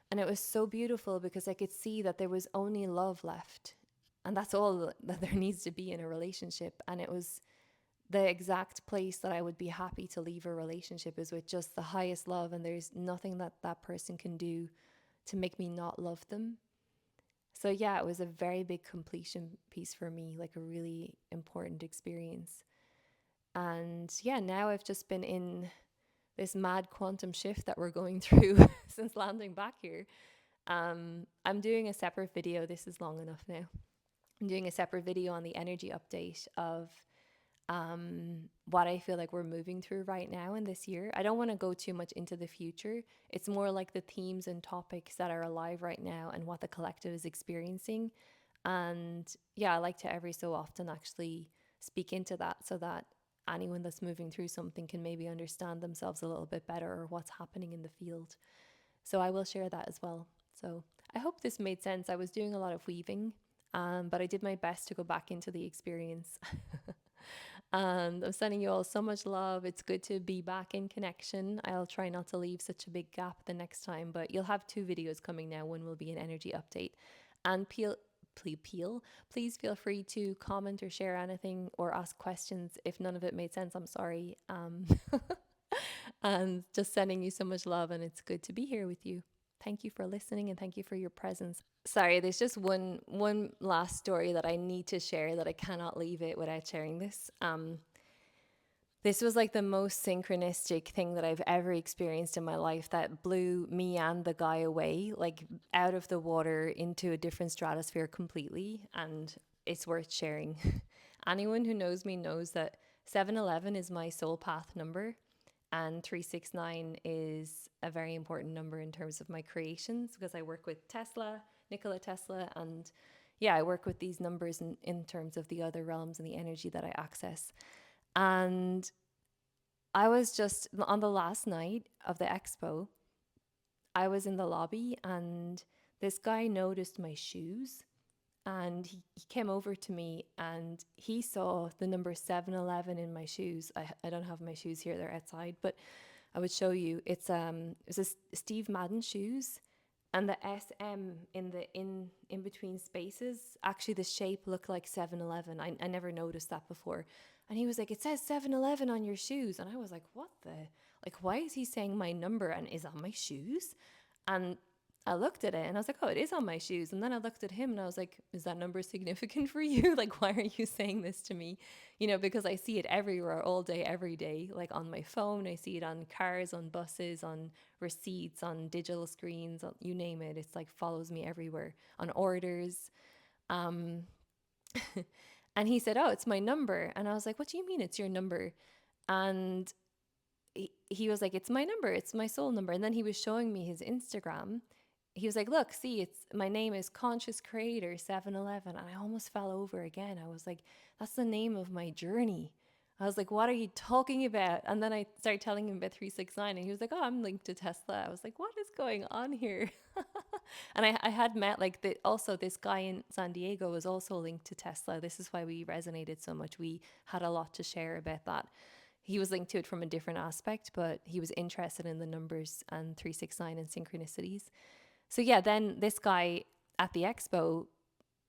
And it was so beautiful because I could see that there was only love left. And that's all that there needs to be in a relationship. And it was the exact place that I would be happy to leave a relationship is with just the highest love. And there's nothing that that person can do to make me not love them. So yeah, it was a very big completion piece for me, like a really important experience. And yeah, now I've just been in this mad quantum shift that we're going through since landing back here. I'm doing a separate video. This is long enough now. I'm doing a separate video on the energy update of what I feel like we're moving through right now in this year. I don't want to go too much into the future. It's more like the themes and topics that are alive right now and what the collective is experiencing. And yeah, I like to every so often actually speak into that so that anyone that's moving through something can maybe understand themselves a little bit better or what's happening in the field. So I will share that as well. So I hope this made sense. I was doing a lot of weaving, but I did my best to go back into the experience. And I'm sending you all so much love. It's good to be back in connection. I'll try not to leave such a big gap the next time, but you'll have 2 videos coming now. One will be an energy update. And please feel free to comment or share anything or ask questions. If none of it made sense, I'm sorry. And just sending you so much love, and it's good to be here with you. Thank you for listening and thank you for your presence. Sorry, there's just one last story that I need to share that I cannot leave it without sharing this. This was like the most synchronistic thing that I've ever experienced in my life that blew me and the guy away, like out of the water into a different stratosphere completely. And it's worth sharing. Anyone who knows me knows that 711 is my soul path number. And 369 is a very important number in terms of my creations because I work with Nikola Tesla. And yeah, I work with these numbers in terms of the other realms and the energy that I access. And I was just on the last night of the expo, I was in the lobby and this guy noticed my shoes and he came over to me and he saw the number 711 in my shoes. I don't have my shoes here, they're outside, but I would show you. It's a Steve Madden shoes, and the SM in between spaces, actually the shape looked like 711. I never noticed that before. And he was like, it says 711 on your shoes. And I was like, what the, like, why is he saying my number and is on my shoes? And I looked at it and I was like, oh, it is on my shoes. And then I looked at him and I was like, is that number significant for you? Like, why are you saying this to me? You know, because I see it everywhere, all day, every day, like on my phone. I see it on cars, on buses, on receipts, on digital screens, on, you name it. It's like follows me everywhere, on orders. And he said, "Oh, it's my number." And I was like, "What do you mean it's your number?" And he was like, "It's my number. It's my soul number." And then he was showing me his Instagram. He was like, "Look, see, it's my name is Conscious Creator 711." And I almost fell over again. I was like, "That's the name of my journey." I was like, "What are you talking about?" And then I started telling him about 369, and he was like, "Oh, I'm linked to Tesla." I was like, "What is going on here?" And I had met like also this guy in San Diego was also linked to Tesla. This is why we resonated so much. We had a lot to share about that. He was linked to it from a different aspect, but he was interested in the numbers and 369 and synchronicities. So yeah, then this guy at the expo,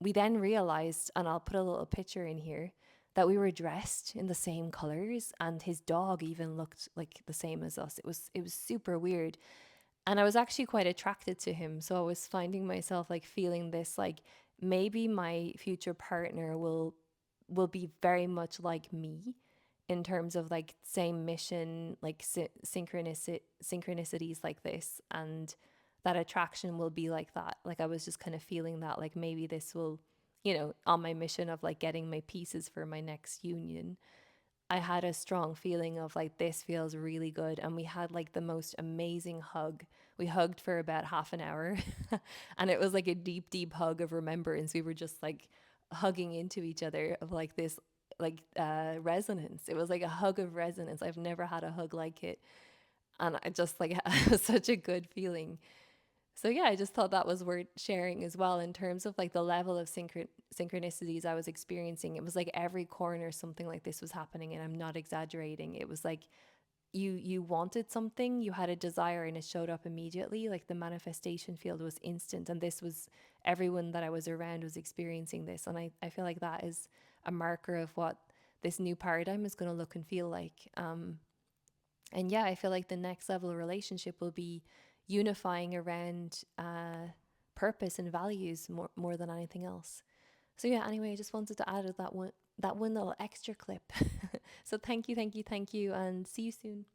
we then realized, and I'll put a little picture in here, that we were dressed in the same colors, and his dog even looked like the same as us. It was super weird. And I was actually quite attracted to him. So I was finding myself like feeling this like maybe my future partner will be very much like me in terms of like same mission, like synchronicities like this, and that attraction will be like that. Like I was just kind of feeling that like maybe this will, on my mission of like getting my pieces for my next union, I had a strong feeling of like, this feels really good. And we had like the most amazing hug. We hugged for about half an hour and it was like a deep, deep hug of remembrance. We were just like hugging into each other of like this, like resonance. It was like a hug of resonance. I've never had a hug like it. And I just like, it was such a good feeling. So yeah, I just thought that was worth sharing as well in terms of like the level of synchronicities I was experiencing. It was like every corner something like this was happening, and I'm not exaggerating. It was like you wanted something, you had a desire, and it showed up immediately. Like the manifestation field was instant, and this was everyone that I was around was experiencing this, and I feel like that is a marker of what this new paradigm is going to look and feel like. And yeah, I feel like the next level of relationship will be unifying around purpose and values more than anything else. So yeah, anyway, I just wanted to add that one little extra clip. So thank you, thank you, thank you, and see you soon.